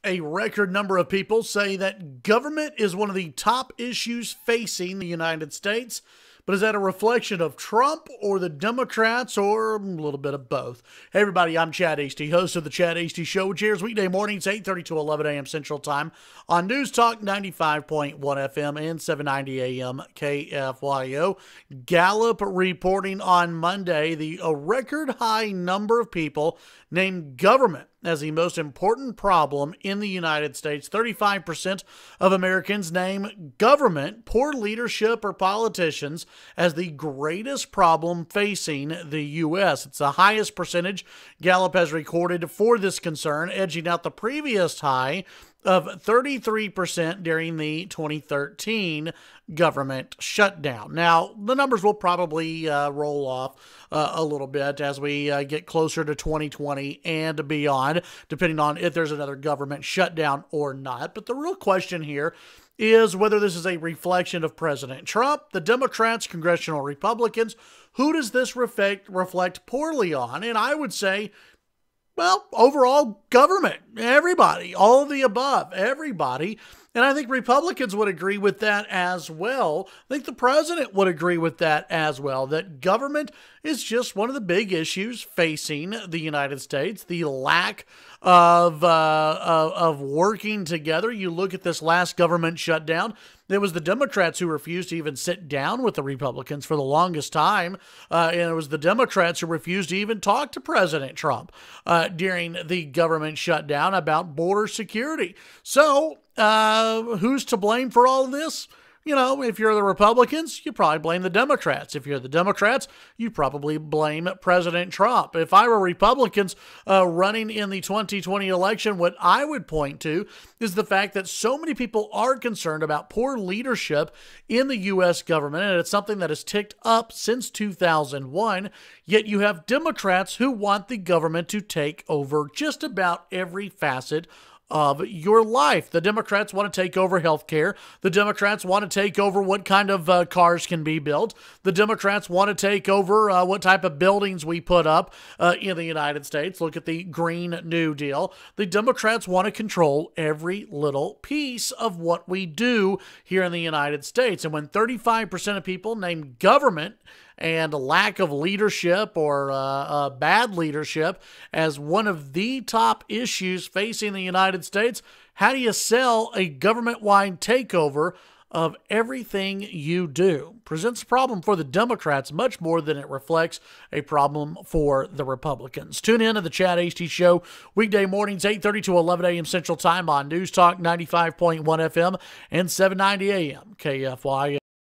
A record number of people say that government is one of the top issues facing the United States. But is that a reflection of Trump or the Democrats or a little bit of both? Hey everybody, I'm Chad Hasty, host of the Chad Hasty Show, which airs weekday mornings 8:30 to 11 a.m. Central Time on News Talk 95.1 FM and 790 AM KFYO. Gallup reporting on Monday a record high number of people named government as the most important problem in the United States. 35% of Americans name government, poor leadership, or politicians as the greatest problem facing the U.S. It's the highest percentage Gallup has recorded for this concern, edging out the previous high of 33% during the 2013 government shutdown. Now, the numbers will probably roll off a little bit as we get closer to 2020 and beyond, depending on if there's another government shutdown or not. But the real question here is whether this is a reflection of President Trump, the Democrats, congressional Republicans. Who does this reflect poorly on? And I would say, well, overall government, everybody, all of the above, everybody. And I think Republicans would agree with that as well. I think the president would agree with that as well, that government is just one of the big issues facing the United States. The lack of working together. You look at this last government shutdown, it was the Democrats who refused to even sit down with the Republicans for the longest time. And it was the Democrats who refused to even talk to President Trump during the government shutdown about border security. So who's to blame for all of this? You know, if you're the Republicans, you probably blame the Democrats. If you're the Democrats, you probably blame President Trump. If I were Republicans running in the 2020 election, what I would point to is the fact that so many people are concerned about poor leadership in the U.S. government, and it's something that has ticked up since 2001, yet you have Democrats who want the government to take over just about every facet of your life. The Democrats want to take over health care. The Democrats want to take over what kind of cars can be built. The Democrats want to take over what type of buildings we put up in the United States. Look at the Green New Deal. The Democrats want to control every little piece of what we do here in the United States. And when 35% of people name government and a lack of leadership or bad leadership as one of the top issues facing the United States, how do you sell a government-wide takeover of everything you do? Presents a problem for the Democrats much more than it reflects a problem for the Republicans. Tune in to the Chad Hasty Show weekday mornings 8:30 to 11 a.m. Central Time on News Talk 95.1 FM and 790 AM KFYO.